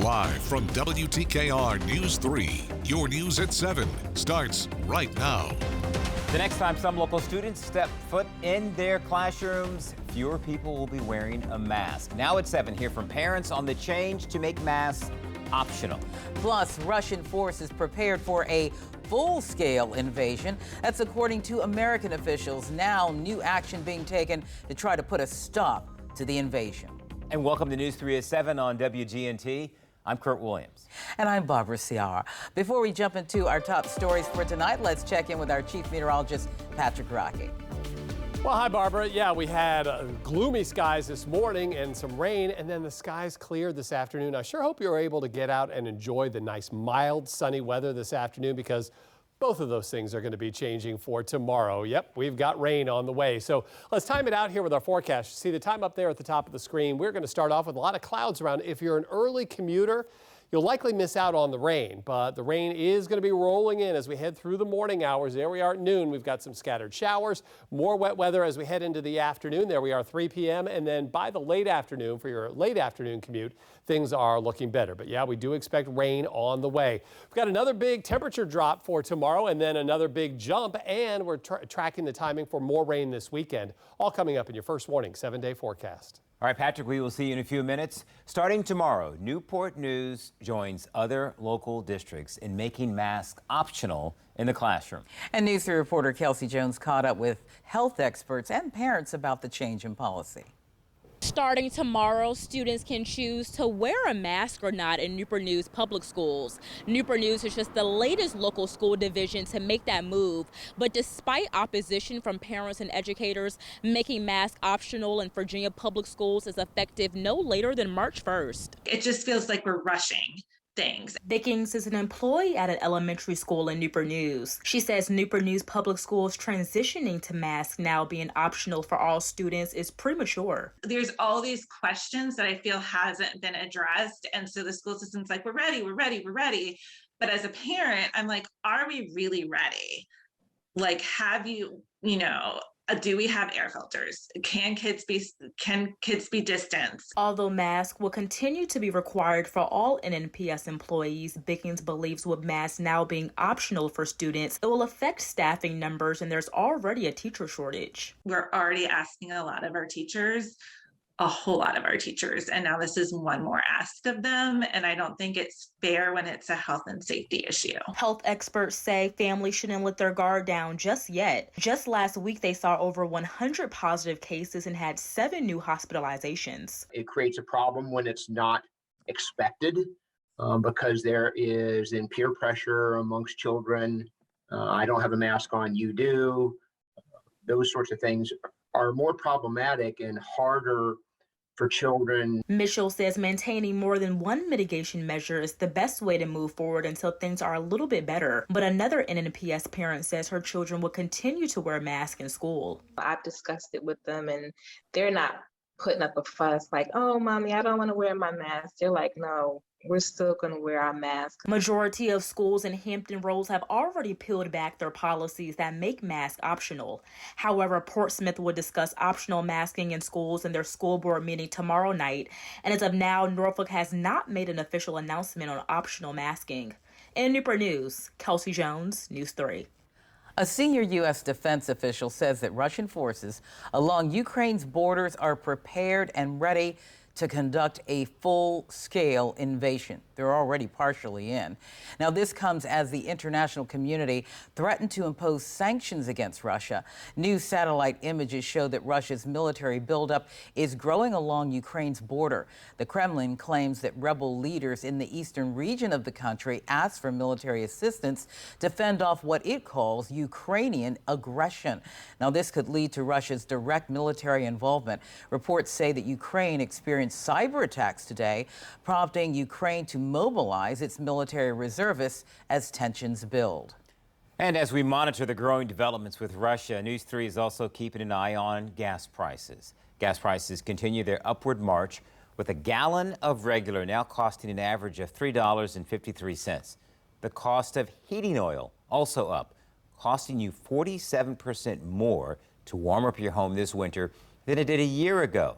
Live from WTKR News 3, your news at 7 starts right now. The next time some local students step foot in their classrooms, fewer people will be wearing a mask. Now at 7, hear from parents on the change to make masks optional. Plus, Russian forces prepared for a full-scale invasion. That's according to American officials. Now, new action being taken to try to put a stop to the invasion. And welcome to News 3 at 7 on WGNT. I'm Kurt Williams. And I'm Barbara Ciara. Before we jump into our top stories for tonight, let's check in with our chief meteorologist, Patrick Rocky. Well, hi, Barbara. Yeah, we had gloomy skies this morning and some rain, and then the skies cleared this afternoon. I sure hope you're able to get out and enjoy the nice, mild, sunny weather this afternoon, because both of those things are going to be changing for tomorrow. Yep, we've got rain on the way. So let's time it out here with our forecast. See the time up there at the top of the screen. We're going to start off with a lot of clouds around. If you're an early commuter, you'll likely miss out on the rain, but the rain is going to be rolling in as we head through the morning hours. There we are at noon. We've got some scattered showers, more wet weather as we head into the afternoon. There we are, 3 p.m. And then by the late afternoon, for your late afternoon commute, things are looking better. But yeah, we do expect rain on the way. We've got another big temperature drop for tomorrow and then another big jump, and we're tracking the timing for more rain this weekend. All coming up in your first warning 7-day forecast. All right, Patrick, we will see you in a few minutes. Starting tomorrow, Newport News joins other local districts in making masks optional in the classroom. And News 3 reporter Kelsey Jones caught up with health experts and parents about the change in policy. Starting tomorrow, students can choose to wear a mask or not in Newport News public schools. Newport News is just the latest local school division to make that move. But despite opposition from parents and educators, making masks optional in Virginia public schools is effective no later than March 1st. It just feels like we're rushing things. Dickens is an employee at an elementary school in Newport News. She says Newport News public schools transitioning to masks now being optional for all students is premature. There's all these questions that I feel hasn't been addressed. And so the school system's like, we're ready, we're ready, we're ready. But as a parent, I'm like, are we really ready? Like, have you, do we have air filters? Can kids be distanced? Although masks will continue to be required for all NNPS employees, Dickens believes with masks now being optional for students, it will affect staffing numbers, and there's already a teacher shortage. We're already asking a whole lot of our teachers, and now this is one more ask of them, and I don't think it's fair when it's a health and safety issue. Health experts say families shouldn't let their guard down just yet. Just last week, they saw over 100 positive cases and had 7 new hospitalizations. It creates a problem when it's not expected because there is then peer pressure amongst children. I don't have a mask on, you do. Those sorts of things are more problematic and harder for children. Mitchell says maintaining more than one mitigation measure is the best way to move forward until things are a little bit better. But another NNPS parent says her children will continue to wear masks in school. I've discussed it with them, and they're not putting up a fuss like, oh, mommy, I don't want to wear my mask. They're like, no, we're still going to wear our masks. Majority of schools in Hampton Roads have already peeled back their policies that make masks optional. However, Portsmouth will discuss optional masking in schools in their school board meeting tomorrow night. And as of now, Norfolk has not made an official announcement on optional masking. In Newport News, Kelsey Jones, News 3. A senior U.S. defense official says that Russian forces along Ukraine's borders are prepared and ready to conduct a full-scale invasion. They're already partially in. Now, this comes as the international community threatened to impose sanctions against Russia. New satellite images show that Russia's military buildup is growing along Ukraine's border. The Kremlin claims that rebel leaders in the eastern region of the country asked for military assistance to fend off what it calls Ukrainian aggression. Now, this could lead to Russia's direct military involvement. Reports say that Ukraine experienced cyber attacks today, prompting Ukraine to mobilize its military reservists as tensions build. And as we monitor the growing developments with Russia, News 3 is also keeping an eye on gas prices. Gas prices continue their upward march, with a gallon of regular now costing an average of $3.53. The cost of heating oil also up, costing you 47% more to warm up your home this winter than it did a year ago.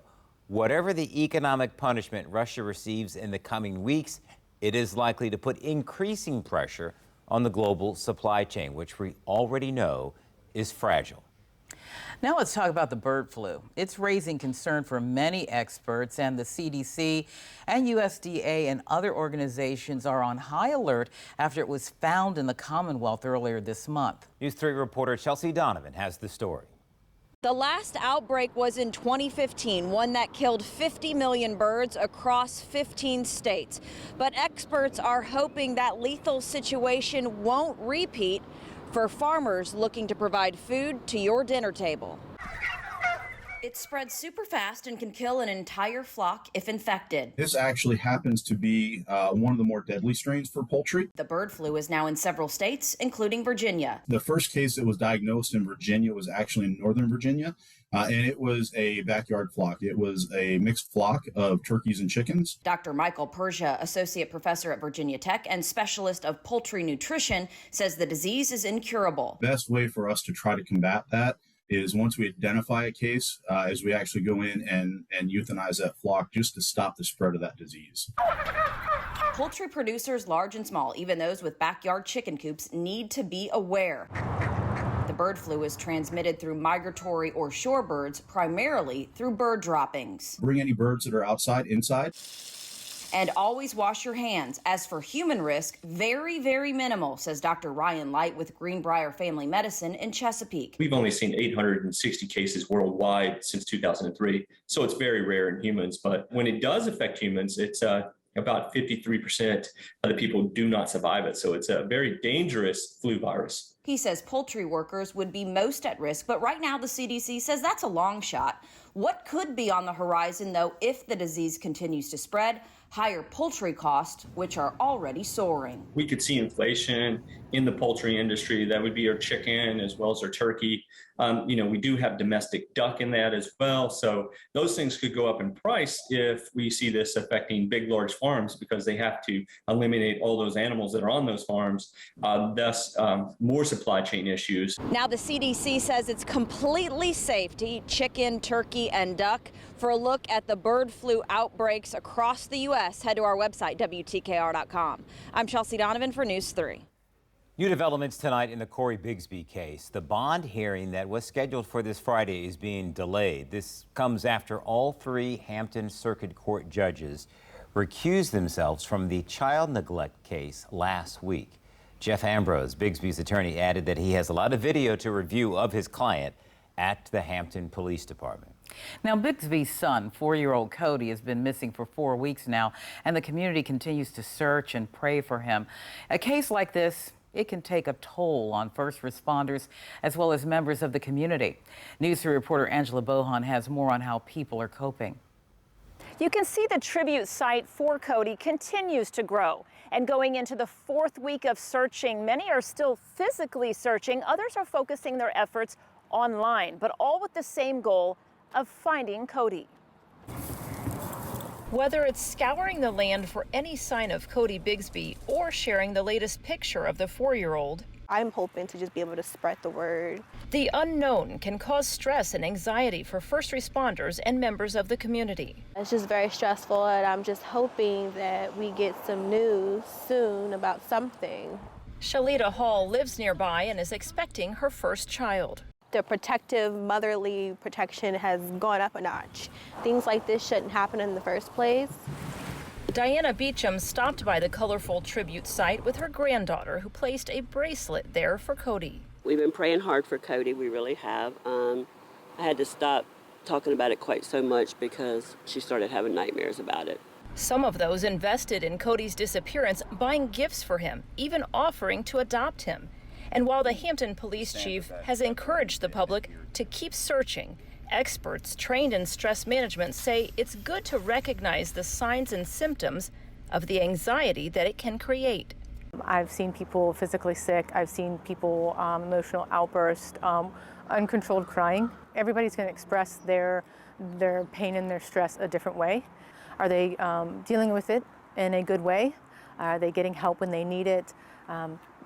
Whatever the economic punishment Russia receives in the coming weeks, it is likely to put increasing pressure on the global supply chain, which we already know is fragile. Now let's talk about the bird flu. It's raising concern for many experts, and the CDC and USDA and other organizations are on high alert after it was found in the Commonwealth earlier this month. News 3 reporter Chelsea Donovan has the story. The last outbreak was in 2015, one that killed 50 million birds across 15 states. But experts are hoping that lethal situation won't repeat for farmers looking to provide food to your dinner table. It spreads super fast and can kill an entire flock if infected. This actually happens to be one of the more deadly strains for poultry. The bird flu is now in several states, including Virginia. The first case that was diagnosed in Virginia was actually in Northern Virginia, and it was a backyard flock. It was a mixed flock of turkeys and chickens. Dr. Michael Persia, associate professor at Virginia Tech and specialist of poultry nutrition, says the disease is incurable. Best way for us to try to combat that is once we identify a case, is we actually go in and euthanize that flock just to stop the spread of that disease. Poultry producers, large and small, even those with backyard chicken coops, need to be aware. The bird flu is transmitted through migratory or shorebirds, primarily through bird droppings. Bring any birds that are outside, inside. And always wash your hands. As for human risk, very, very minimal, says Dr. Ryan Light with Greenbrier Family Medicine in Chesapeake. We've only seen 860 cases worldwide since 2003, so it's very rare in humans. But when it does affect humans, it's about 53% of the people do not survive it. So it's a very dangerous flu virus. He says poultry workers would be most at risk, but right now the CDC says that's a long shot. What could be on the horizon, though, if the disease continues to spread? Higher poultry costs, which are already soaring. We could see inflation in the poultry industry. That would be our chicken as well as our turkey. We do have domestic duck in that as well. So those things could go up in price if we see this affecting big, large farms because they have to eliminate all those animals that are on those farms, thus more supply chain issues. Now the CDC says it's completely safe to eat chicken, turkey, and duck. For a look at the bird flu outbreaks across the U.S., head to our website, WTKR.com. I'm Chelsea Donovan for News 3. New developments tonight in the Corey Bigsby case. The bond hearing that was scheduled for this Friday is being delayed. This comes after all three Hampton Circuit Court judges recused themselves from the child neglect case last week. Jeff Ambrose, Bigsby's attorney, added that he has a lot of video to review of his client at the Hampton Police Department. Now, Bigsby's son, 4-year-old Cody, has been missing for 4 weeks now, and the community continues to search and pray for him. A case like this, it can take a toll on first responders as well as members of the community. News 3 reporter Angela Bohan has more on how people are coping. You can see the tribute site for Cody continues to grow. And going into the 4th week of searching, many are still physically searching. Others are focusing their efforts online, but all with the same goal of finding Cody. Whether it's scouring the land for any sign of Cody Bigsby or sharing the latest picture of the 4-year-old, I'm hoping to just be able to spread the word. The unknown can cause stress and anxiety for first responders and members of the community. It's just very stressful, and I'm just hoping that we get some news soon about something. Shalita Hall lives nearby and is expecting her first child. The protective, motherly protection has gone up a notch. Things like this shouldn't happen in the first place. Diana Beecham stopped by the colorful tribute site with her granddaughter, who placed a bracelet there for Cody. We've been praying hard for Cody, we really have. I had to stop talking about it quite so much because she started having nightmares about it. Some of those invested in Cody's disappearance buying gifts for him, even offering to adopt him. And while the Hampton police chief has encouraged the public to keep searching, experts trained in stress management say it's good to recognize the signs and symptoms of the anxiety that it can create. I've seen people physically sick. I've seen people emotional outburst, uncontrolled crying. Everybody's going to express their pain and their stress a different way. Are they dealing with it in a good way? Are they getting help when they need it?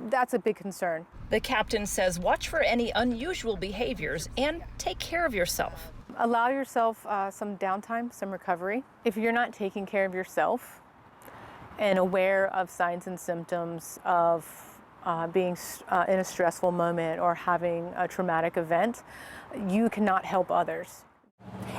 That's a big concern. The captain says watch for any unusual behaviors and take care of yourself. Allow yourself some downtime, some recovery. If you're not taking care of yourself, and aware of signs and symptoms of being in a stressful moment or having a traumatic event, you cannot help others.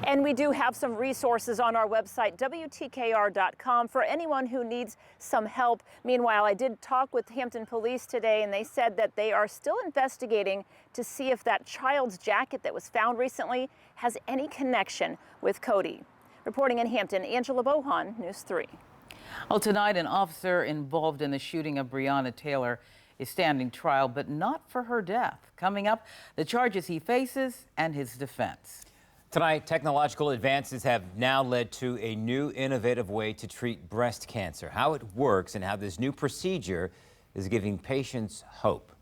And we do have some resources on our website, WTKR.com, for anyone who needs some help. Meanwhile, I did talk with Hampton Police today, and they said that they are still investigating to see if that child's jacket that was found recently has any connection with Cody. Reporting in Hampton, Angela Bohan, News 3. Well, tonight, an officer involved in the shooting of Breonna Taylor is standing trial, but not for her death. Coming up, the charges he faces and his defense. Tonight, technological advances have now led to a new innovative way to treat breast cancer. How it works and how this new procedure is giving patients hope.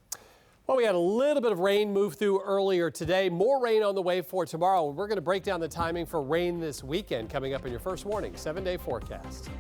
Well, we had a little bit of rain move through earlier today. More rain on the way for tomorrow. We're going to break down the timing for rain this weekend coming up in your first warning 7-day forecast.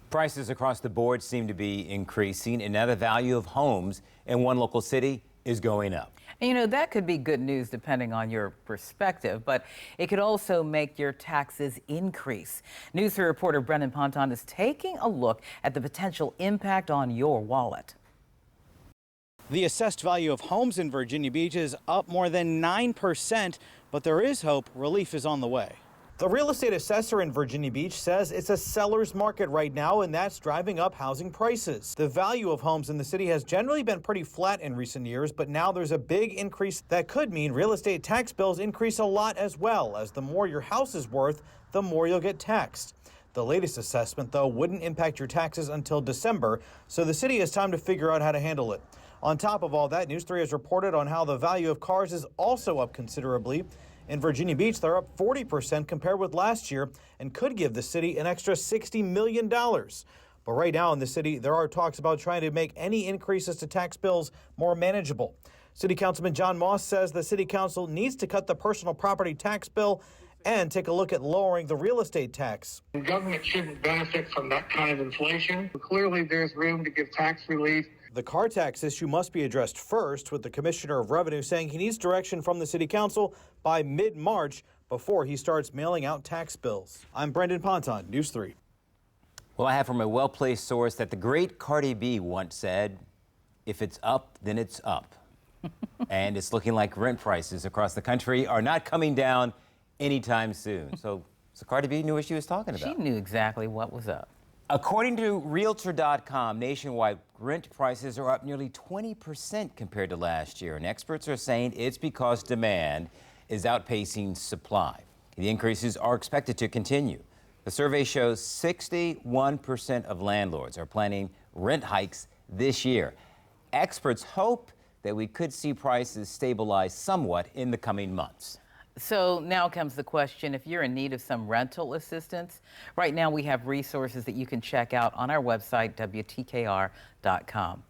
Prices across the board seem to be increasing, and now the value of homes in one local city is going up. And you know, that could be good news depending on your perspective, but it could also make your taxes increase. News 3 reporter Brendan Ponton is taking a look at the potential impact on your wallet. The assessed value of homes in Virginia Beach is up more than 9%, but there is hope relief is on the way. The real estate assessor in Virginia Beach says it's a seller's market right now, and that's driving up housing prices. The value of homes in the city has generally been pretty flat in recent years, but now there's a big increase that could mean real estate tax bills increase a lot as well, as the more your house is worth, the more you'll get taxed. The latest assessment, though, wouldn't impact your taxes until December, so the city has time to figure out how to handle it. On top of all that, News 3 has reported on how the value of cars is also up considerably. In Virginia Beach, they're up 40% compared with last year and could give the city an extra $60 million. But right now in the city, there are talks about trying to make any increases to tax bills more manageable. City Councilman John Moss says the City Council needs to cut the personal property tax bill and take a look at lowering the real estate tax. The government shouldn't benefit from that kind of inflation. Clearly, there's room to give tax relief. The car tax issue must be addressed first, with the Commissioner of Revenue saying he needs direction from the City Council by mid-March before he starts mailing out tax bills. I'm Brendan Ponton, News 3. Well, I have from a well-placed source that the great Cardi B once said, if it's up, then it's up. And it's looking like rent prices across the country are not coming down anytime soon. So Cardi B knew what she was talking about. She knew exactly what was up. According to Realtor.com, nationwide rent prices are up nearly 20% compared to last year, and experts are saying it's because demand is outpacing supply. The increases are expected to continue. The survey shows 61% of landlords are planning rent hikes this year. Experts hope that we could see prices stabilize somewhat in the coming months. So now comes the question, if you're in need of some rental assistance, right now we have resources that you can check out on our website, WTKR.com.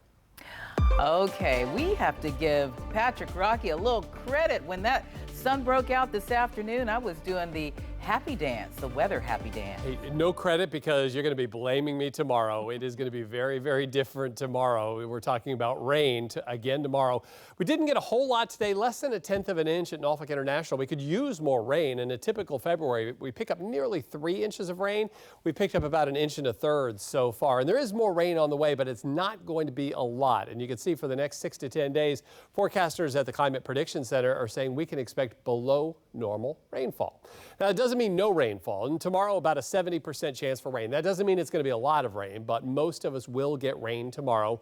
Okay, we have to give Patrick Rocky a little credit. When that sun broke out this afternoon, I was doing the happy dance, the weather happy dance. Hey, no credit, because you're going to be blaming me tomorrow. It is going to be very, very different tomorrow. We're talking about rain again tomorrow. We didn't get a whole lot today, less than 1/10 of an inch at Norfolk International. We could use more rain. In a typical February, we pick up nearly 3 inches of rain. We picked up about 1 1/3 inches so far. And there is more rain on the way, but it's not going to be a lot. And you can see for the next 6 to 10 days, forecasters at the Climate Prediction Center are saying we can expect below normal rainfall. Now, it doesn't mean no rainfall, and tomorrow about a 70% chance for rain. That doesn't mean it's going to be a lot of rain, but most of us will get rain tomorrow.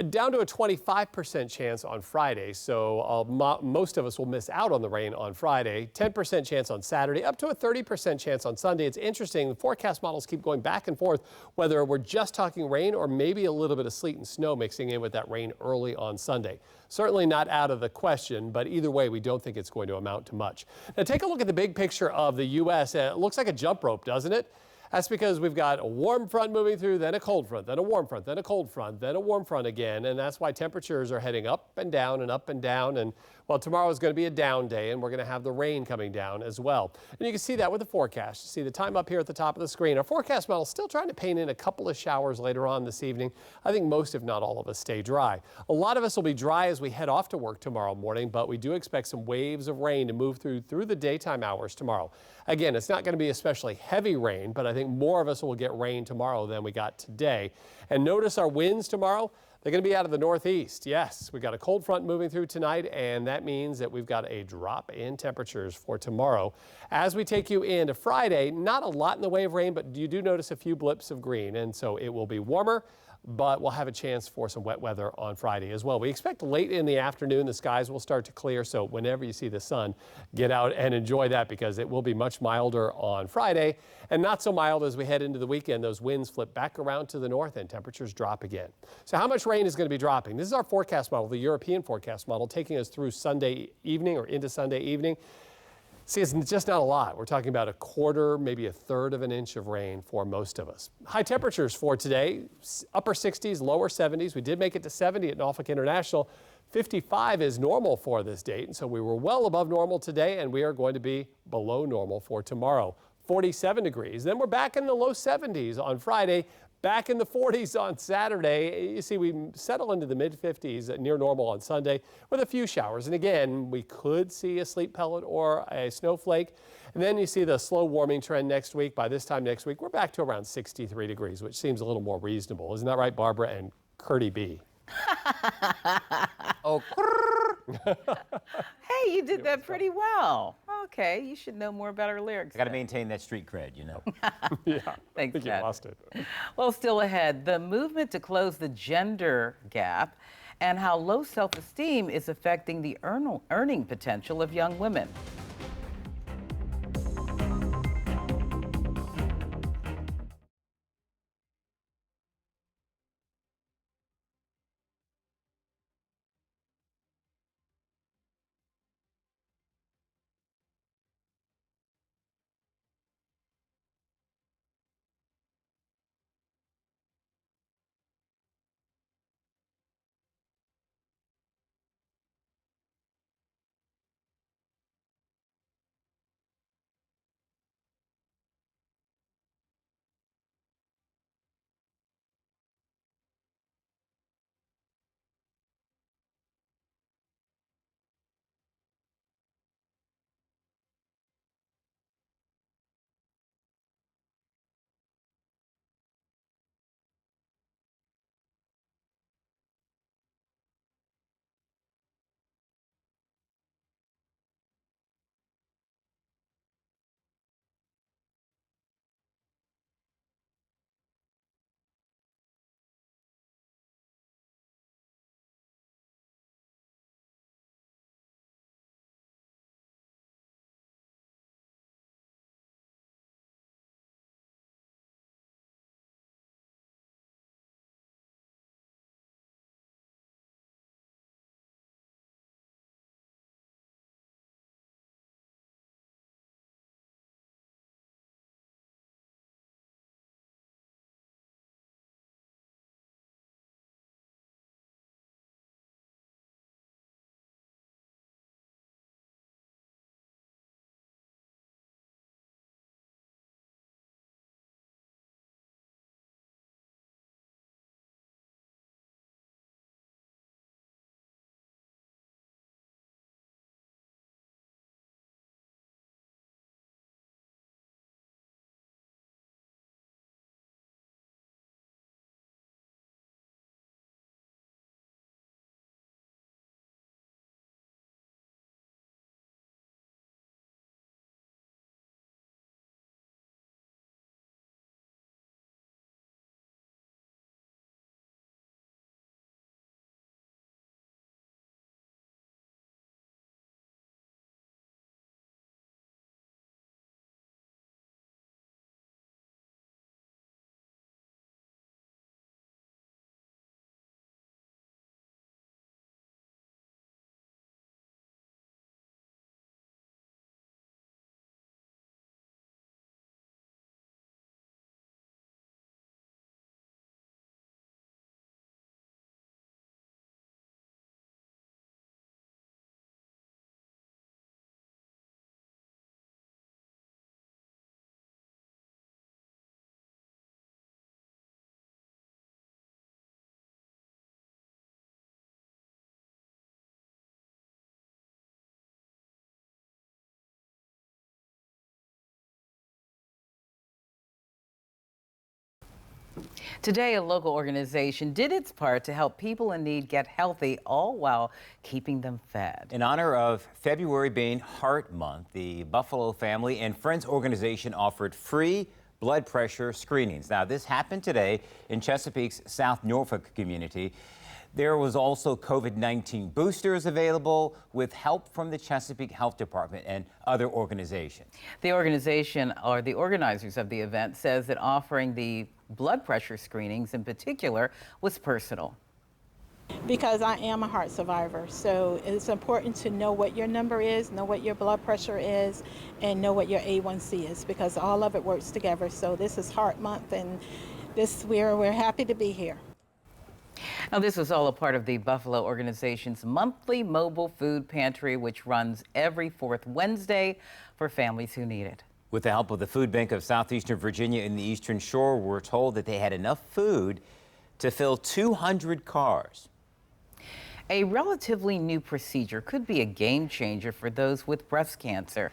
Down to a 25% chance on Friday, so most of us will miss out on the rain on Friday. 10% chance on Saturday, up to a 30% chance on Sunday. It's interesting, the forecast models keep going back and forth whether we're just talking rain or maybe a little bit of sleet and snow mixing in with that rain early on Sunday. Certainly not out of the question, but either way, we don't think it's going to amount to much. Now take a look at the big picture of the U.S. It looks like a jump rope, doesn't it? That's because we've got a warm front moving through, then a cold front, then a warm front, then a cold front, then a warm front again. And that's why temperatures are heading up and down and up and down. And well, tomorrow is going to be a down day, and we're going to have the rain coming down as well. And you can see that with the forecast. You see the time up here at the top of the screen. Our forecast model is still trying to paint in a couple of showers later on this evening. I think most, if not all of us, stay dry. A lot of us will be dry as we head off to work tomorrow morning, but we do expect some waves of rain to move through the daytime hours tomorrow. Again, it's not going to be especially heavy rain, but I think more of us will get rain tomorrow than we got today. And notice our winds tomorrow. They're going to be out of the northeast. Yes, we've got a cold front moving through tonight, and that means that we've got a drop in temperatures for tomorrow. As we take you into Friday, not a lot in the way of rain, but you do notice a few blips of green, and so it will be warmer, but we'll have a chance for some wet weather on Friday as well. We expect late in the afternoon the skies will start to clear, so whenever you see the sun, get out and enjoy that, because it will be much milder on Friday and not so mild as we head into the weekend. Those winds flip back around to the north and temperatures drop again. So how much rain is going to be dropping? This is our forecast model, the European forecast model, taking us through Sunday evening or into Sunday evening. See, it's just not a lot. We're talking about 1/4, maybe 1/3 of an inch of rain for most of us. High temperatures for today, upper 60s, lower 70s. We did make it to 70 at Norfolk International. 55 is normal for this date, and so we were well above normal today, and we are going to be below normal for tomorrow. 47 degrees. Then we're back in the low 70s on Friday. Back in the 40s on Saturday. You see, we settle into the mid-50s near normal on Sunday with a few showers. And again, we could see a sleet pellet or a snowflake. And then you see the slow warming trend next week. By this time next week, we're back to around 63 degrees, which seems a little more reasonable. Isn't that right, Barbara and Curdy B? Oh, hey, you did that pretty well. Okay, you should know more about our lyrics. I got to maintain that street cred, you know. Yeah, Thanks, I think you Chad. lost it. Well, still ahead, the movement to close the gender gap and how low self-esteem is affecting the earning potential of young women. Today, a local organization did its part to help people in need get healthy, all while keeping them fed. In honor of February being Heart Month, the Buffalo Family and Friends organization offered free blood pressure screenings. Now, this happened today in Chesapeake's South Norfolk community. There was also COVID-19 boosters available with help from the Chesapeake Health Department and other organizations. The organization, or the organizers of the event, says that offering the blood pressure screenings in particular was personal. Because I am a heart survivor, so it's important to know what your number is, know what your blood pressure is, and know what your A1C is, because all of it works together. So this is Heart Month, and we're happy to be here. Now, this was all a part of the Buffalo organization's monthly mobile food pantry, which runs every fourth Wednesday for families who need it. With the help of the Food Bank of Southeastern Virginia and the Eastern Shore, we're told that they had enough food to fill 200 cars. A relatively new procedure could be a game changer for those with breast cancer.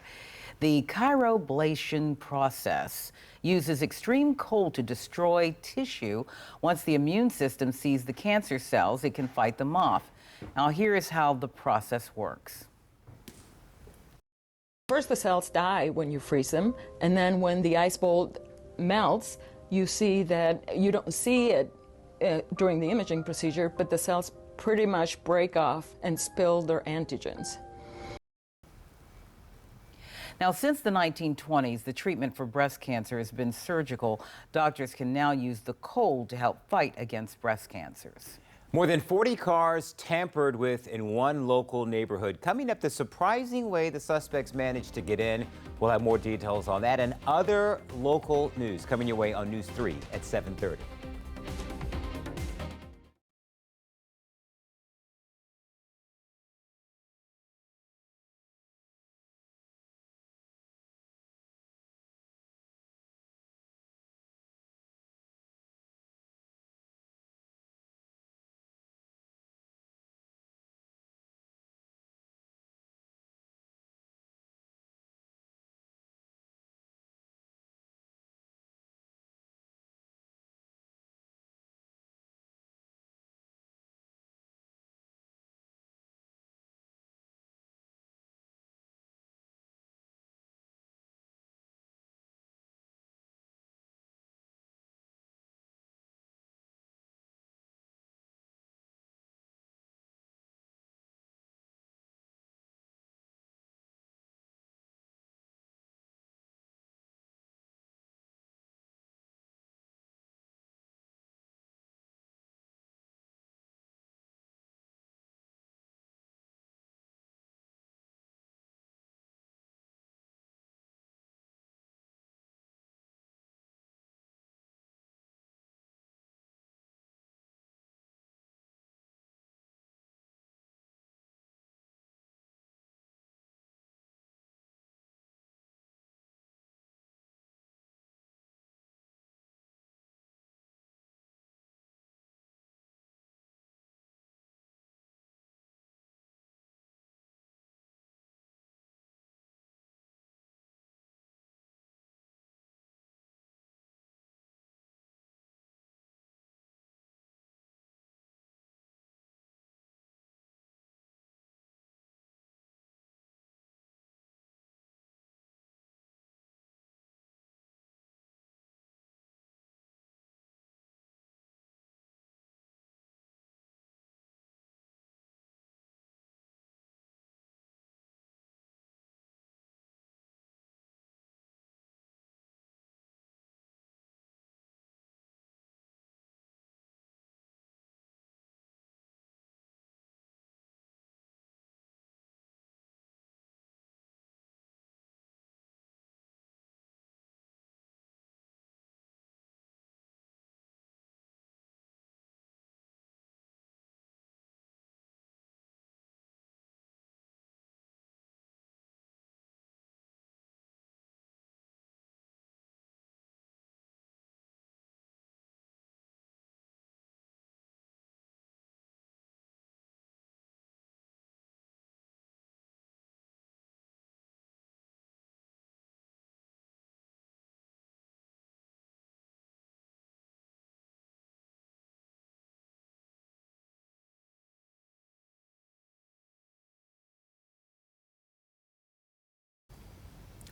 The cryoablation process uses extreme cold to destroy tissue. Once the immune system sees the cancer cells, it can fight them off. Now, here is how the process works. First, the cells die when you freeze them, and then when the ice bowl melts, you see that you don't see it during the imaging procedure, but the cells pretty much break off and spill their antigens. Now, since the 1920s, the treatment for breast cancer has been surgical. Doctors can now use the cold to help fight against breast cancers. More than 40 cars tampered with in one local neighborhood. Coming up, the surprising way the suspects managed to get in. We'll have more details on that and other local news coming your way on News 3 at 7:30.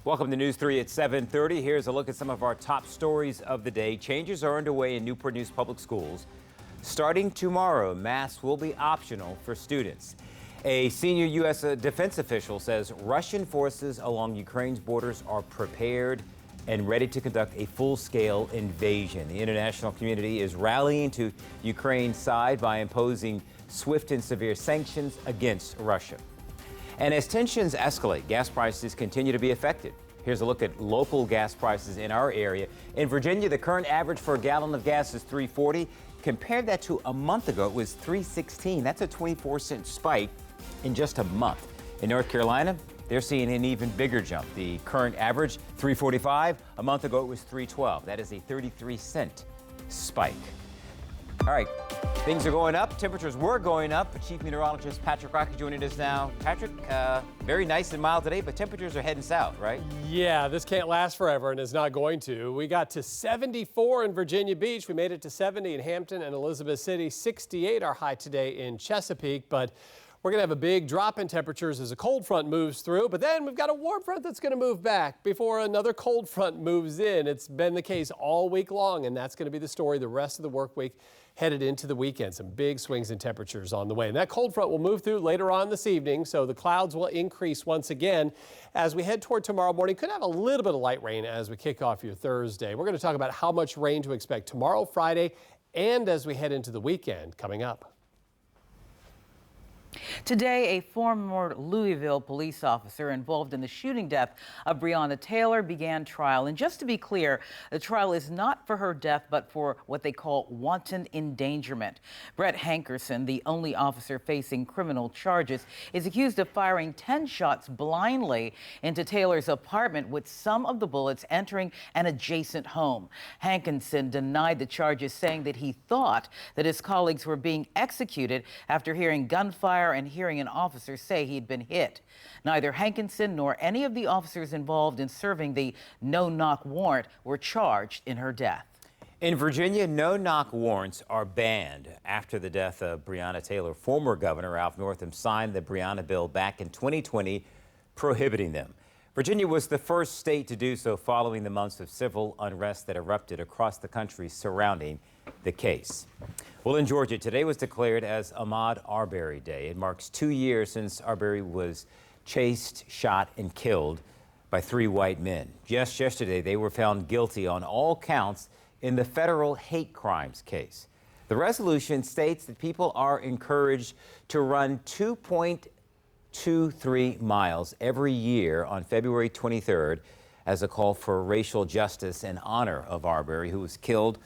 Welcome to News 3 at 7:30. Here's a look at some of our top stories of the day. Changes are underway in Newport News Public Schools. Starting tomorrow, masks will be optional for students. A senior U.S. defense official says Russian forces along Ukraine's borders are prepared and ready to conduct a full-scale invasion. The international community is rallying to Ukraine's side by imposing swift and severe sanctions against Russia. And as tensions escalate, gas prices continue to be affected. Here's a look at local gas prices in our area. In Virginia, the current average for a gallon of gas is $3.40. Compared that to a month ago, it was $3.16. That's a 24-cent spike in just a month. In North Carolina, they're seeing an even bigger jump. The current average, $3.45. A month ago, it was $3.12. That is a 33-cent spike. All right, things are going up. Temperatures were going up. Chief Meteorologist Patrick Rocky joining us now. Patrick, very nice and mild today, but temperatures are heading south, right? Yeah, this can't last forever and is not going to. We got to 74 in Virginia Beach. We made it to 70 in Hampton and Elizabeth City. 68 our high today in Chesapeake, but We're going to have a big drop in temperatures as a cold front moves through, but then we've got a warm front that's going to move back before another cold front moves in. It's been the case all week long, and that's going to be the story the rest of the work week headed into the weekend. Some big swings in temperatures on the way. And that cold front will move through later on this evening, so the clouds will increase once again as we head toward tomorrow morning. Could have a little bit of light rain as we kick off your Thursday. We're going to talk about how much rain to expect tomorrow, Friday, and as we head into the weekend coming up. Today, a former Louisville police officer involved in the shooting death of Breonna Taylor began trial. And just to be clear, the trial is not for her death, but for what they call wanton endangerment. Brett Hankerson, the only officer facing criminal charges, is accused of firing 10 shots blindly into Taylor's apartment, with some of the bullets entering an adjacent home. Hankerson denied the charges, saying that he thought that his colleagues were being executed after hearing gunfire and hearing an officer say he'd been hit. Neither Hankerson nor any of the officers involved in serving the no-knock warrant were charged in her death. In Virginia, no-knock warrants are banned after the death of Breonna Taylor. Former Governor Ralph Northam signed the Breonna bill back in 2020, prohibiting them. Virginia was the first state to do so following the months of civil unrest that erupted across the country surrounding the case. Well, in Georgia, today was declared as Ahmaud Arbery Day. It marks 2 years since Arbery was chased, shot, and killed by 3 white men. Just yesterday, they were found guilty on all counts in the federal hate crimes case. The resolution states that people are encouraged to run 2.23 miles every year on February 23rd as a call for racial justice in honor of Arbery, who was killed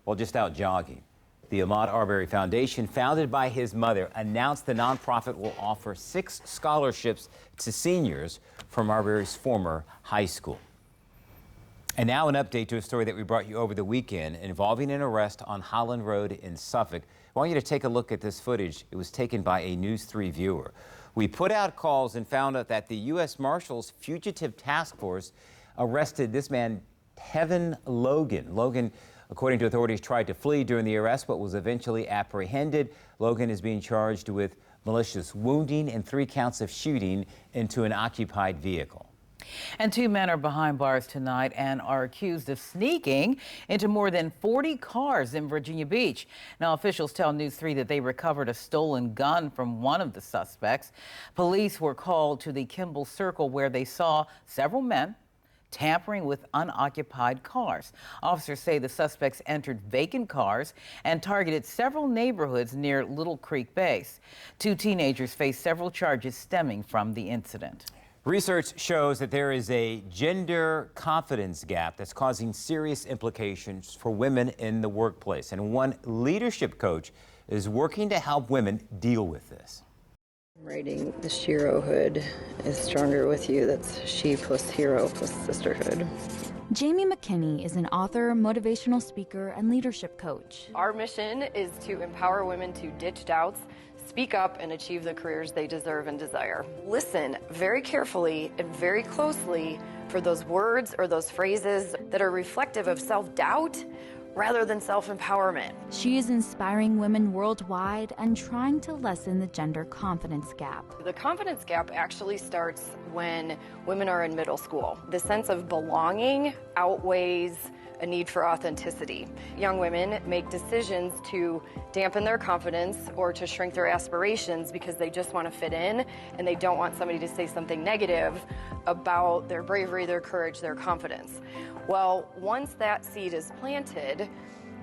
while just out jogging. The Ahmaud Arbery Foundation, founded by his mother, announced the nonprofit will offer 6 scholarships to seniors from Arbery's former high school. And now an update to a story that we brought you over the weekend involving an arrest on Holland Road in Suffolk. I want you to take a look at this footage. It was taken by a News 3 viewer. We put out calls and found out that the U.S. Marshals Fugitive Task Force arrested this man, Tevin Logan. Logan, according to authorities, tried to flee during the arrest but was eventually apprehended. Logan is being charged with malicious wounding and 3 counts of shooting into an occupied vehicle. And 2 men are behind bars tonight and are accused of sneaking into more than 40 cars in Virginia Beach. Now, officials tell News 3 that they recovered a stolen gun from one of the suspects. Police were called to the Kimball Circle, where they saw several men tampering with unoccupied cars. Officers say the suspects entered vacant cars and targeted several neighborhoods near Little Creek Base. 2 teenagers face several charges stemming from the incident. Research shows that there is a gender confidence gap that's causing serious implications for women in the workplace. And one leadership coach is working to help women deal with this. Writing the Sherohood is stronger with you. That's she plus hero plus sisterhood. Jamie McKinney is an author, motivational speaker, and leadership coach. Our mission is to empower women to ditch doubts, speak up, and achieve the careers they deserve and desire. Listen very carefully and very closely for those words or those phrases that are reflective of self-doubt rather than self-empowerment. She is inspiring women worldwide and trying to lessen the gender confidence gap. The confidence gap actually starts when women are in middle school. The sense of belonging outweighs a need for authenticity. Young women make decisions to dampen their confidence or to shrink their aspirations because they just want to fit in and they don't want somebody to say something negative about their bravery, their courage, their confidence. Well, once that seed is planted,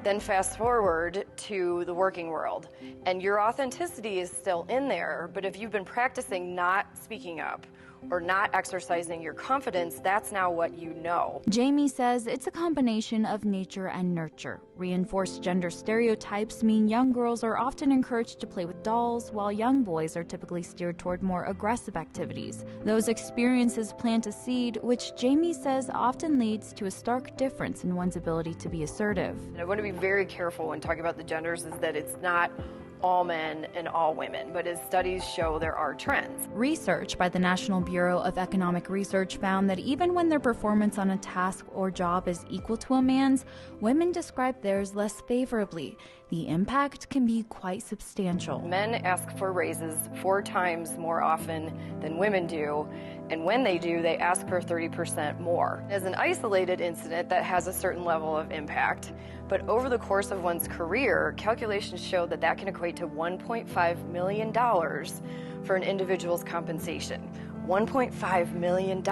then fast forward to the working world, and your authenticity is still in there, but if you've been practicing not speaking up or not exercising your confidence, that's now what you know. Jamie says it's a combination of nature and nurture. Reinforced gender stereotypes mean young girls are often encouraged to play with dolls, while young boys are typically steered toward more aggressive activities. Those experiences plant a seed, which Jamie says often leads to a stark difference in one's ability to be assertive. And I want to be very careful when talking about the genders is that it's not all men and all women, but as studies show, there are trends. Research by the National Bureau of Economic Research found that even when their performance on a task or job is equal to a man's, women describe theirs less favorably. The impact can be quite substantial. Men ask for raises 4 times more often than women do, and when they do, they ask for 30% more. As an isolated incident, that has a certain level of impact, but over the course of one's career, calculations show that that can equate to $1.5 million for an individual's compensation. $1.5 million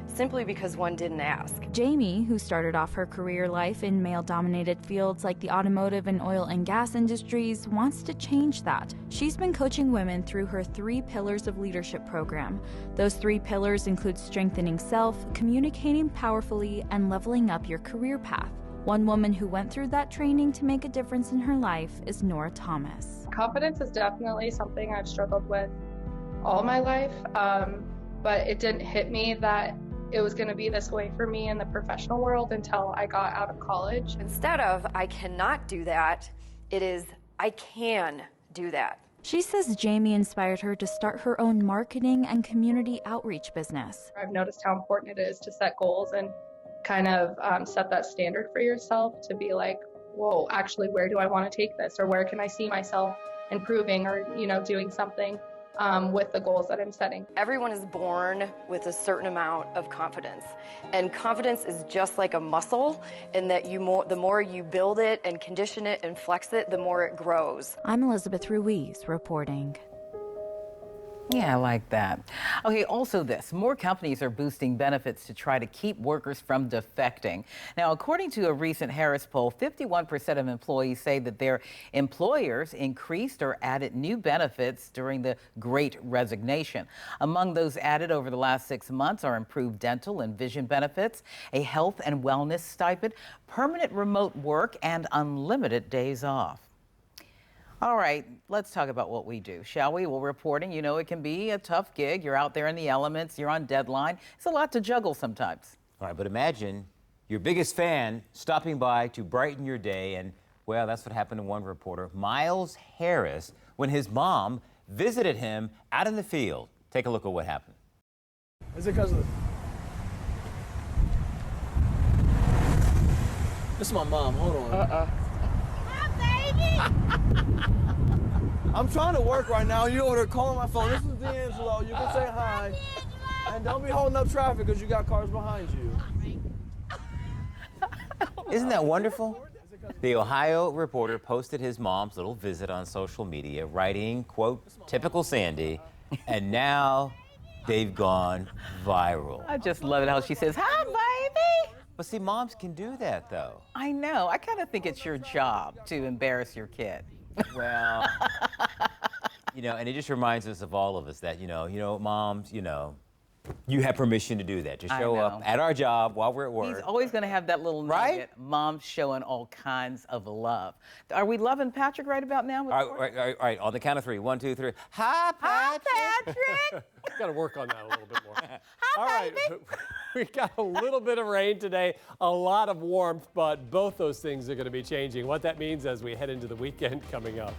simply because one didn't ask. Jamie, who started off her career life in male-dominated fields like the automotive and oil and gas industries, wants to change that. She's been coaching women through her 3 Pillars of Leadership program. Those 3 pillars include strengthening self, communicating powerfully, and leveling up your career path. One woman who went through that training to make a difference in her life is Nora Thomas. Confidence is definitely something I've struggled with all my life, but it didn't hit me that it was going to be this way for me in the professional world until I got out of college. Instead of, I cannot do that, it is, I can do that. She says Jamie inspired her to start her own marketing and community outreach business. I've noticed how important it is to set goals and kind of set that standard for yourself to be like, whoa, actually, where do I want to take this? Or where can I see myself improving or, doing something with the goals that I'm setting. Everyone is born with a certain amount of confidence, and confidence is just like a muscle in that the more you build it and condition it and flex it, the more it grows. I'm Elizabeth Ruiz reporting. Yeah, I like that. Okay, also this, more companies are boosting benefits to try to keep workers from defecting. Now, according to a recent Harris poll, 51% of employees say that their employers increased or added new benefits during the Great Resignation. Among those added over the last 6 months are improved dental and vision benefits, a health and wellness stipend, permanent remote work, and unlimited days off. All right, let's talk about what we do, shall we? Well, reporting, it can be a tough gig. You're out there in the elements, you're on deadline. It's a lot to juggle sometimes. All right, but imagine your biggest fan stopping by to brighten your day, and, well, that's what happened to one reporter, Miles Harris, when his mom visited him out in the field. Take a look at what happened. Is it because of This is my mom, hold on. I'm trying to work right now. You over there calling my phone. This is D'Angelo. You can say hi. And don't be holding up traffic because you got cars behind you. Isn't that wonderful? The Ohio reporter posted his mom's little visit on social media, writing, quote, typical Sandy, and now they've gone viral. I just love it how she says, hi, baby. But see, moms can do that, though. I know. I kind of think it's your job to embarrass your kid. Well, and it just reminds us of all of us that, moms, you have permission to do that. To show up at our job while we're at work. He's always going to have that little nugget. Mom's showing all kinds of love. Are we loving Patrick right about now? All right. On the count of 3. 1, 2, 3. Hi, Patrick. Hi, Patrick. Got to work on that a little bit more. Hi, all right. We got a little bit of rain today, a lot of warmth, but both those things are going to be changing. What that means as we head into the weekend coming up.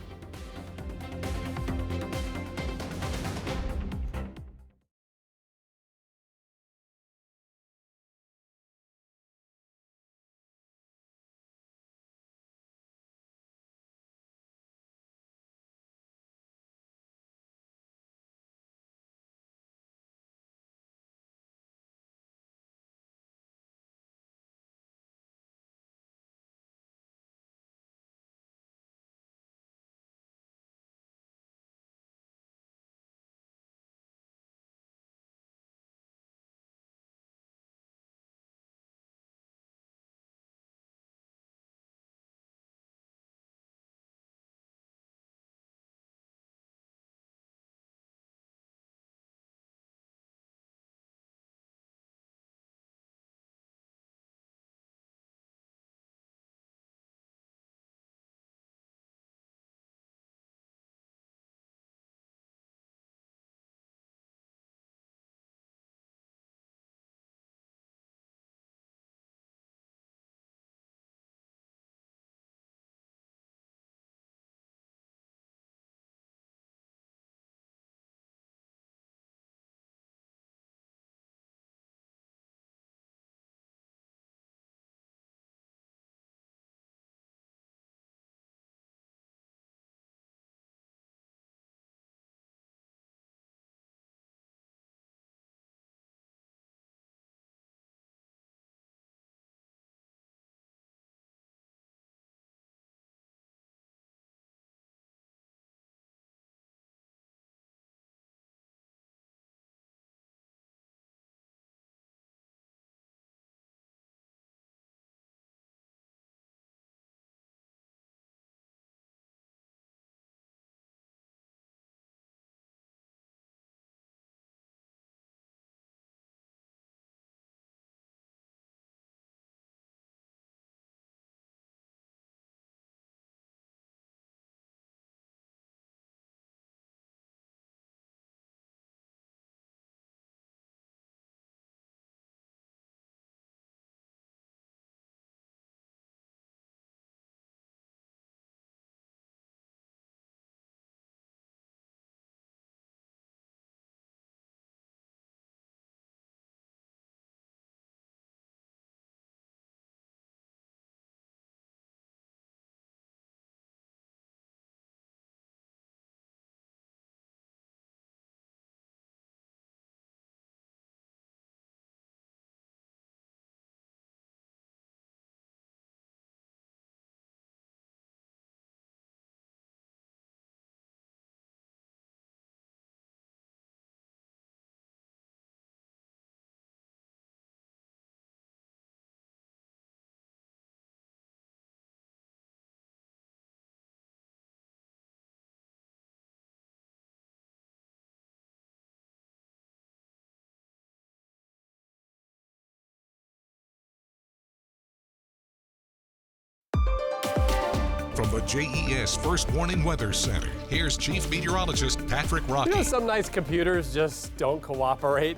From the JES First Warning Weather Center, here's Chief Meteorologist Patrick Rocky. You know, some nice computers just don't cooperate.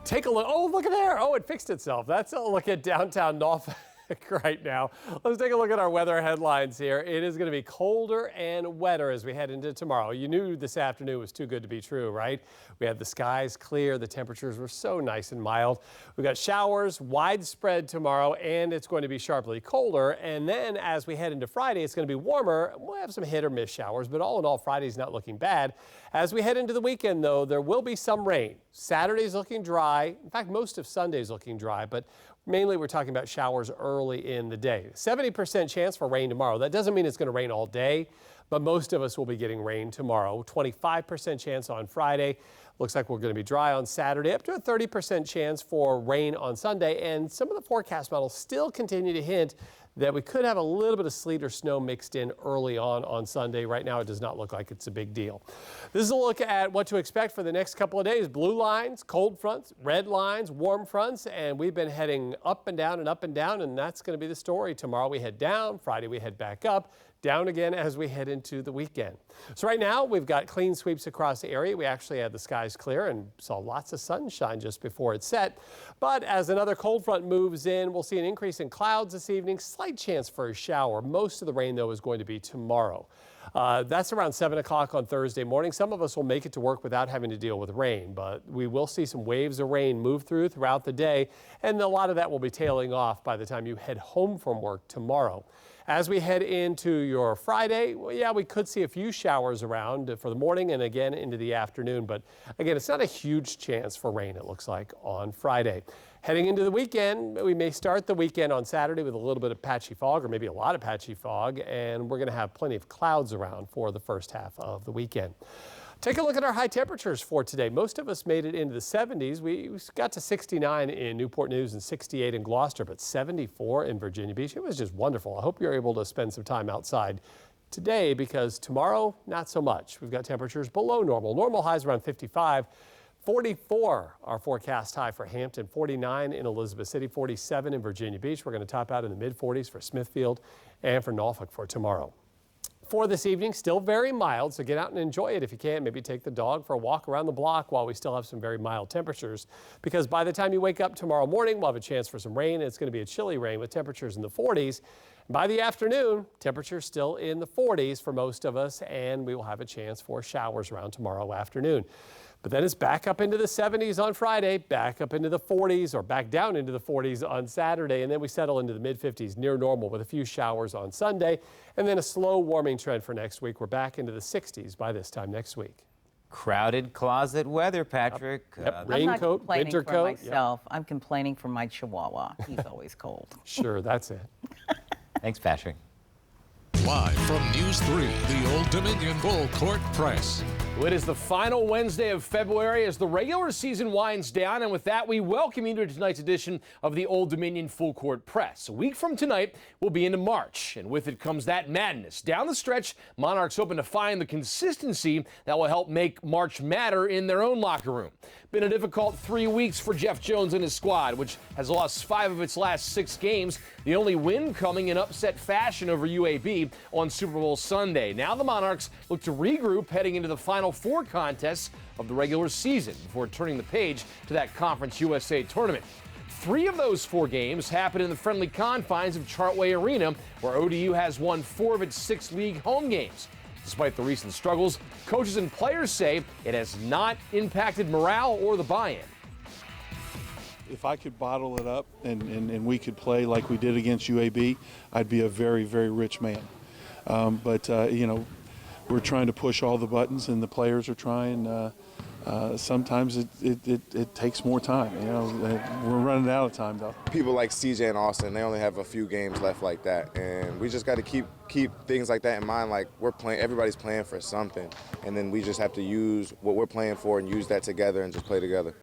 Take a look. Oh, look at there. Oh, it fixed itself. That's a look at downtown Norfolk right now. Let's take a look at our weather headlines here. It is going to be colder and wetter as we head into tomorrow. You knew this afternoon was too good to be true, right? We had the skies clear. The temperatures were so nice and mild. We got showers widespread tomorrow, and it's going to be sharply colder. And then as we head into Friday, it's going to be warmer. We'll have some hit or miss showers, but all in all, Friday's not looking bad. As we head into the weekend, though, there will be some rain. Saturday's looking dry. In fact, most of Sunday's looking dry, but mainly we're talking about showers early in the day. 70% chance for rain tomorrow. That doesn't mean it's going to rain all day, but most of us will be getting rain tomorrow. 25% chance on Friday. Looks like we're going to be dry on Saturday, up to a 30% chance for rain on Sunday. And some of the forecast models still continue to hint that we could have a little bit of sleet or snow mixed in early on Sunday. Right now, it does not look like it's a big deal. This is a look at what to expect for the next couple of days. Blue lines, cold fronts, red lines, warm fronts, and we've been heading up and down, and that's going to be the story. Tomorrow we head down, Friday we head back up, down again as we head into the weekend. So right now we've got clean sweeps across the area. We actually had the skies clear and saw lots of sunshine just before it set. But as another cold front moves in, we'll see an increase in clouds this evening. Slight chance for a shower. Most of the rain, though, is going to be tomorrow. That's around 7 o'clock on Thursday morning. Some of us will make it to work without having to deal with rain, but we will see some waves of rain move throughout the day, and a lot of that will be tailing off by the time you head home from work tomorrow. As we head into your Friday, well, yeah, we could see a few showers around for the morning and again into the afternoon. But again, it's not a huge chance for rain, it looks like, on Friday. Heading into the weekend, we may start the weekend on Saturday with a little bit of patchy fog, or maybe a lot of patchy fog, and we're going to have plenty of clouds around for the first half of the weekend. Take a look at our high temperatures for today. Most of us made it into the 70s. We got to 69 in Newport News and 68 in Gloucester, but 74 in Virginia Beach. It was just wonderful. I hope you're able to spend some time outside today, because tomorrow, not so much. We've got temperatures below normal. Normal highs around 55. 44 our forecast high for Hampton, 49 in Elizabeth City, 47 in Virginia Beach. We're going to top out in the mid-40s for Smithfield and for Norfolk for tomorrow. For this evening, still very mild, so get out and enjoy it if you can. Maybe take the dog for a walk around the block while we still have some very mild temperatures, because by the time you wake up tomorrow morning, we'll have a chance for some rain. It's going to be a chilly rain with temperatures in the 40s. By the afternoon, temperatures still in the 40s for most of us, and we will have a chance for showers around tomorrow afternoon. But then it's back up into the 70s on Friday, back up into the 40s, or back down into the 40s on Saturday, and then we settle into the mid-50s near normal with a few showers on Sunday, and then a slow warming trend for next week. We're back into the 60s by this time next week. Crowded closet weather, Patrick. Yep. Raincoat, winter coat. I'm not complaining for myself. Yep. I'm complaining for my Chihuahua. He's always cold. Sure, that's it. Thanks, Patrick. Live from News 3, the Old Dominion Full Court Press. It is the final Wednesday of February as the regular season winds down, and with that, we welcome you to tonight's edition of the Old Dominion Full Court Press. A week from tonight, we'll be into March, and with it comes that madness. Down the stretch, Monarchs hoping to find the consistency that will help make March matter in their own locker room. Been a difficult 3 weeks for Jeff Jones and his squad, which has lost 5 of its last 6 games, the only win coming in upset fashion over UAB on Super Bowl Sunday. Now the Monarchs look to regroup heading into the final 4 contests of the regular season before turning the page to that Conference USA tournament. 3 of those 4 games happen in the friendly confines of Chartway Arena, where ODU has won 4 of its 6 league home games. Despite the recent struggles, coaches and players say it has not impacted morale or the buy-in. If I could bottle it up and we could play like we did against UAB, I'd be a very, very rich man. But you know, we're trying to push all the buttons, and the players are trying. Sometimes it takes more time. You know, we're running out of time though. People like CJ and Austin, they only have a few games left like that, and we just got to keep things like that in mind. Like everybody's playing for something, and then we just have to use what we're playing for and use that together and just play together.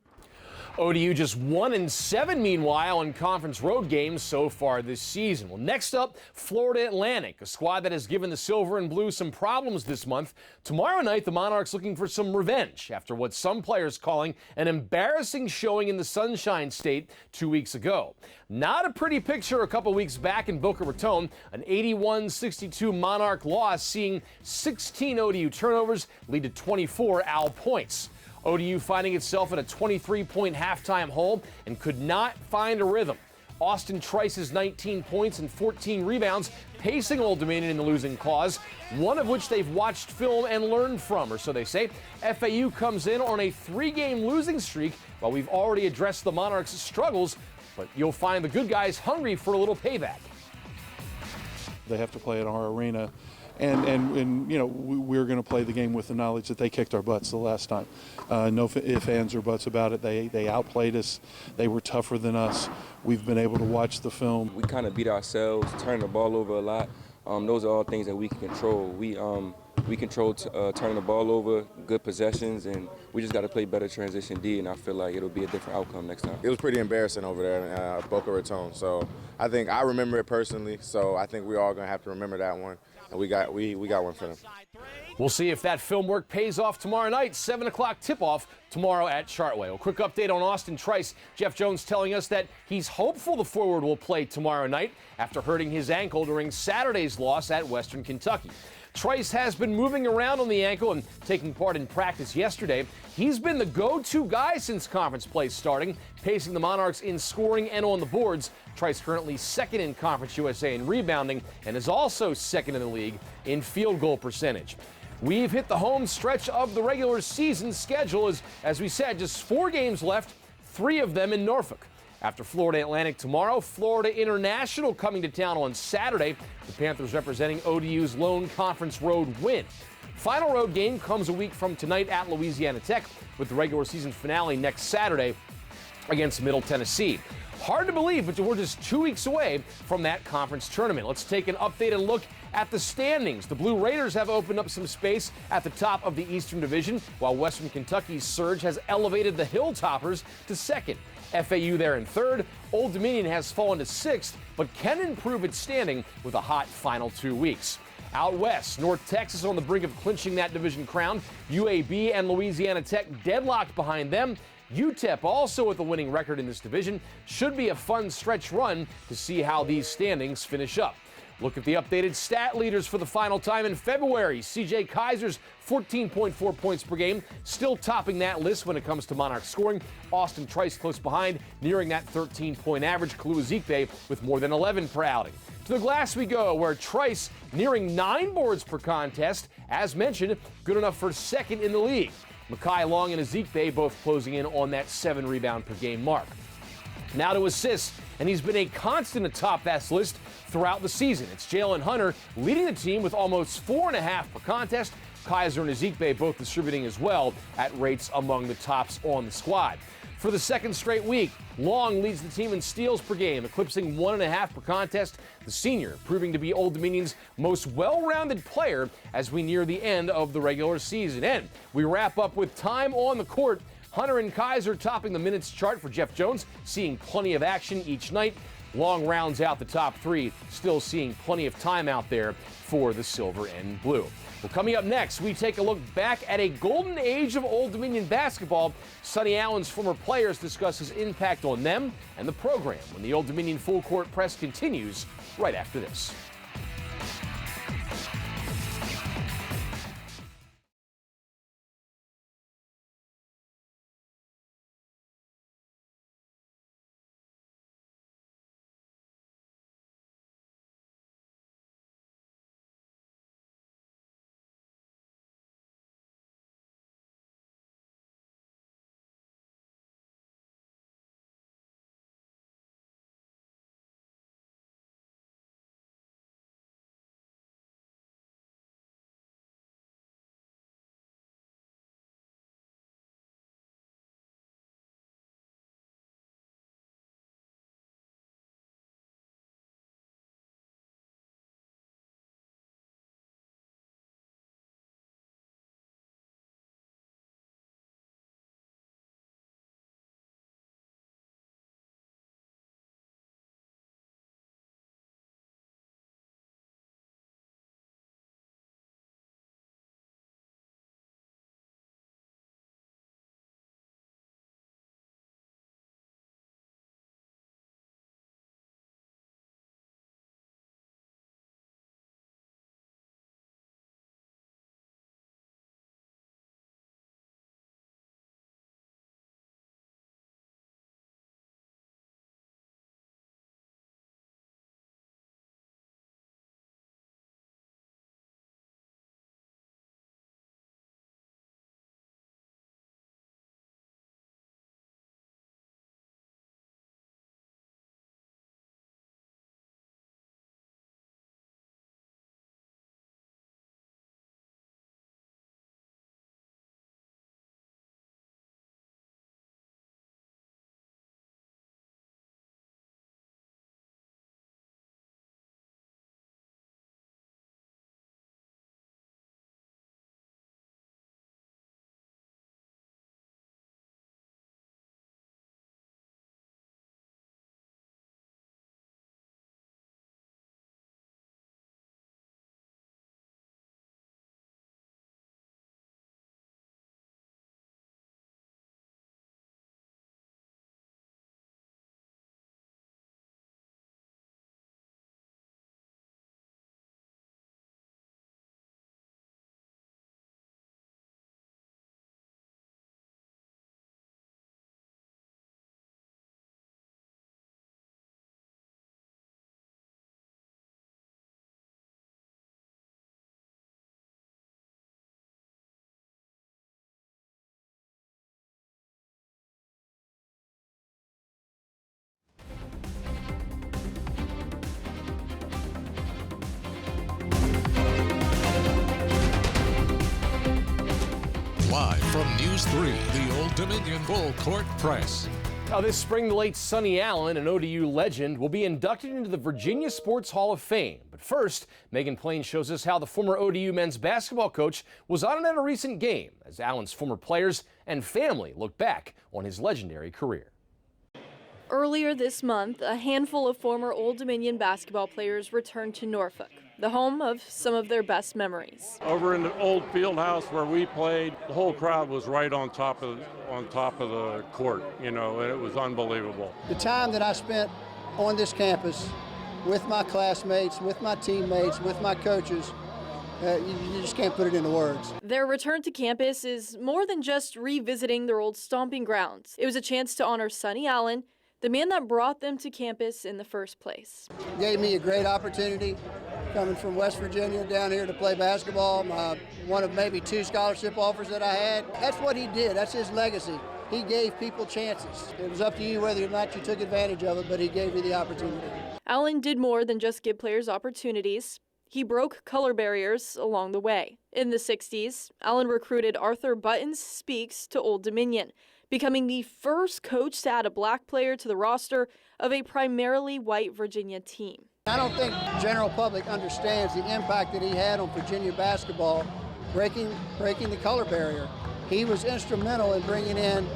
ODU just 1-7 meanwhile in conference road games so far this season. Well, next up, Florida Atlantic, a squad that has given the Silver and Blue some problems this month. Tomorrow night, the Monarchs looking for some revenge after what some players calling an embarrassing showing in the Sunshine State 2 weeks ago. Not a pretty picture a couple weeks back in Boca Raton, an 81-62 Monarch loss, seeing 16 ODU turnovers lead to 24 Owl points. ODU finding itself in a 23-point halftime hole and could not find a rhythm. Austin Trice's 19 points and 14 rebounds pacing Old Dominion in the losing cause, one of which they've watched film and learned from, or so they say. FAU comes in on a 3-game losing streak while we've already addressed the Monarchs' struggles, but you'll find the good guys hungry for a little payback. They have to play at our arena. And you know, we're going to play the game with the knowledge that they kicked our butts the last time. No ifs, ands, or buts about it. They outplayed us. They were tougher than us. We've been able to watch the film. We kind of beat ourselves, turn the ball over a lot. Those are all things that we can control. We control turning the ball over, good possessions, and we just got to play better transition D, and I feel like it'll be a different outcome next time. It was pretty embarrassing over there in Boca Raton, so I think I remember it personally, so I think we're all going to have to remember that one, and we got one for them. We'll see if that film work pays off tomorrow night. 7 o'clock tip-off tomorrow at Chartwell. A quick update on Austin Trice. Jeff Jones telling us that he's hopeful the forward will play tomorrow night after hurting his ankle during Saturday's loss at Western Kentucky. Trice has been moving around on the ankle and taking part in practice yesterday. He's been the go-to guy since conference play starting, pacing the Monarchs in scoring and on the boards. Trice currently second in Conference USA in rebounding and is also second in the league in field goal percentage. We've hit the home stretch of the regular season schedule. As we said, just 4 games left, 3 of them in Norfolk. After Florida Atlantic tomorrow, Florida International coming to town on Saturday. The Panthers representing ODU's lone conference road win. Final road game comes a week from tonight at Louisiana Tech, with the regular season finale next Saturday against Middle Tennessee. Hard to believe, but we're just 2 weeks away from that conference tournament. Let's take an updated look at the standings. The Blue Raiders have opened up some space at the top of the Eastern Division, while Western Kentucky's surge has elevated the Hilltoppers to second. FAU there in third. Old Dominion has fallen to 6th, but can improve its standing with a hot final 2 weeks. Out west, North Texas on the brink of clinching that division crown. UAB and Louisiana Tech deadlocked behind them. UTEP also with a winning record in this division. Should be a fun stretch run to see how these standings finish up. Look at the updated stat leaders for the final time in February. C.J. Kaiser's 14.4 points per game, still topping that list when it comes to Monarch scoring. Austin Trice close behind, nearing that 13-point average. Kalu Ezikpe with more than 11 per outing. To the glass we go, where Trice nearing 9 boards per contest. As mentioned, good enough for second in the league. Makai Long and Ezikpe both closing in on that 7 rebound per game mark. Now to assists, and he's been a constant atop that list throughout the season. It's Jalen Hunter leading the team with almost 4.5 per contest. Kaiser and Ezikpe both distributing as well at rates among the tops on the squad. For the second straight week, Long leads the team in steals per game, eclipsing 1.5 per contest. The senior proving to be Old Dominion's most well-rounded player as we near the end of the regular season. And we wrap up with time on the court. Hunter and Kaiser topping the minutes chart for Jeff Jones, seeing plenty of action each night. Long rounds out the top 3, still seeing plenty of time out there for the Silver and Blue. Well, coming up next, we take a look back at a golden age of Old Dominion basketball. Sonny Allen's former players discuss his impact on them and the program when the Old Dominion Full Court Press continues right after this. Live from News 3, the Old Dominion Full Court Press. Now, this spring, the late Sonny Allen, an ODU legend, will be inducted into the Virginia Sports Hall of Fame. But first, Megan Plain shows us how the former ODU men's basketball coach was on at a recent game as Allen's former players and family look back on his legendary career. Earlier this month, a handful of former Old Dominion basketball players returned to Norfolk, the home of some of their best memories. Over in the old field house where we played, the whole crowd was right on top of the court, you know, and it was unbelievable. The time that I spent on this campus with my classmates, with my teammates, with my coaches, you just can't put it into words. Their return to campus is more than just revisiting their old stomping grounds. It was a chance to honor Sonny Allen, the man that brought them to campus in the first place. Gave me a great opportunity coming from West Virginia down here to play basketball. One of maybe 2 scholarship offers that I had. That's what he did. That's his legacy. He gave people chances. It was up to you whether or not you took advantage of it, but he gave you the opportunity. Allen did more than just give players opportunities. He broke color barriers along the way. In the 60s, Allen recruited Arthur Buttons Speaks to Old Dominion, becoming the first coach to add a black player to the roster of a primarily white Virginia team. I don't think the general public understands the impact that he had on Virginia basketball, breaking the color barrier. He was instrumental in bringing in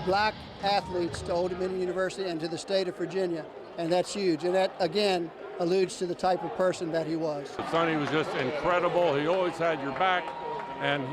black athletes to Old Dominion University and to the state of Virginia, and that's huge. And that, again, alludes to the type of person that he was. Sonny was just incredible. He always had your back, and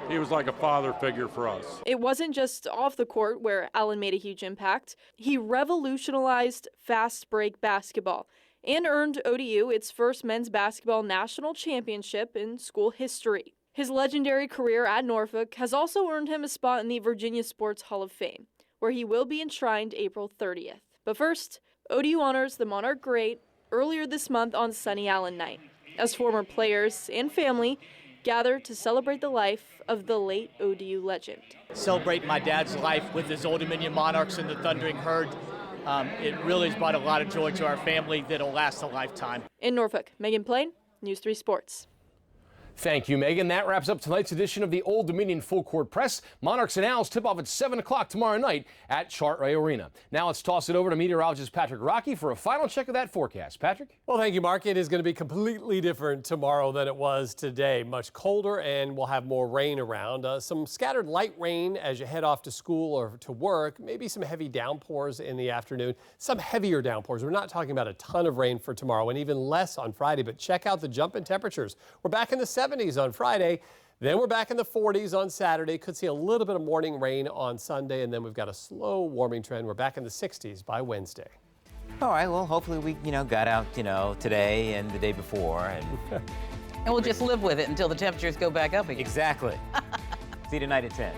he was like a father figure for us. It wasn't just off the court where Allen made a huge impact. He revolutionized fast break basketball and earned ODU its first men's basketball national championship in school history. His legendary career at Norfolk has also earned him a spot in the Virginia Sports Hall of Fame, where he will be enshrined April 30th. But first, ODU honors the Monarch great earlier this month on Sonny Allen Night, as former players and family gather to celebrate the life of the late ODU legend. Celebrate my dad's life with his Old Dominion Monarchs and the Thundering Herd. It really has brought a lot of joy to our family that'll last a lifetime. In Norfolk, Megan Plain, News 3 Sports. Thank you, Megan. That wraps up tonight's edition of the Old Dominion Full Court Press. Monarchs and Owls tip off at 7 o'clock tomorrow night at Chartway Arena. Now let's toss it over to meteorologist Patrick Rocky for a final check of that forecast. Patrick? Well, thank you, Mark. It is going to be completely different tomorrow than it was today. Much colder, and we'll have more rain around. Some scattered light rain as you head off to school or to work. Maybe some heavy downpours in the afternoon. Some heavier downpours. We're not talking about a ton of rain for tomorrow, and even less on Friday. But check out the jump in temperatures. We're back in the 70s on Friday. Then we're back in the 40s on Saturday. Could see a little bit of morning rain on Sunday, and then we've got a slow warming trend. We're back in the 60s by Wednesday. All right, well, hopefully we, got out, today and the day before. And we'll just live with it until the temperatures go back up again. Exactly. See you tonight at 10.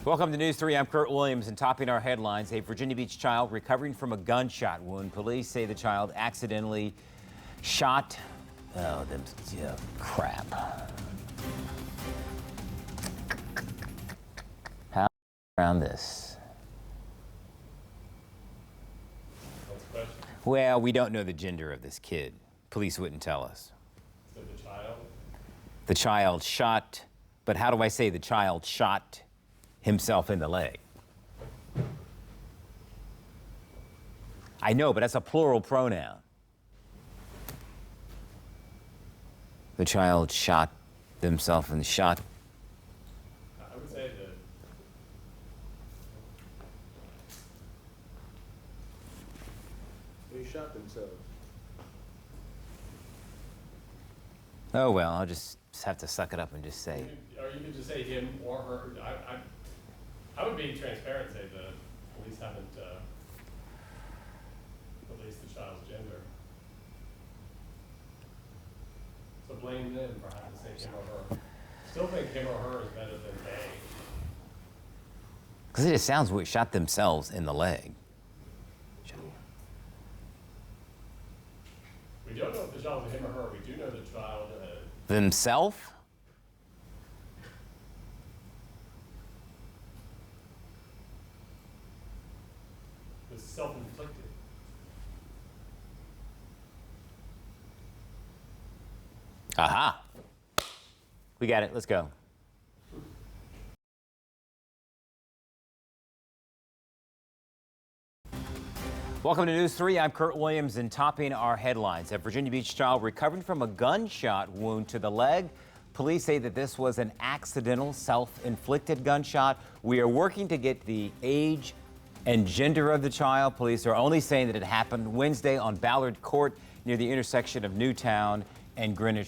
Welcome to News 3. I'm Kurt Williams, and topping our headlines, a Virginia Beach child recovering from a gunshot wound. Police say the child accidentally shot. Oh, crap. How around this? Well, we don't know the gender of this kid. Police wouldn't tell us. So the child? The child shot, but how do I say the child shot himself in the leg? I know, but that's a plural pronoun. The child shot themselves and shot Oh, well, I'll just have to suck it up and just say. Or you could just say him or her. I would be transparent and say the police haven't released the child's gender. So blame them for having to say him or her. Still think him or her is better than they. Because it just sounds weird. Shot themselves in the leg. We don't know if the child was him or her. We do know the child Themselves? was self-inflicted. Aha. We got it. Let's go. Welcome to News 3. I'm Kurt Williams, and topping our headlines. A Virginia Beach child recovered from a gunshot wound to the leg. Police say that this was an accidental, self-inflicted gunshot. We are working to get the age and gender of the child. Police are only saying that it happened Wednesday on Ballard Court near the intersection of Newtown and Greenwich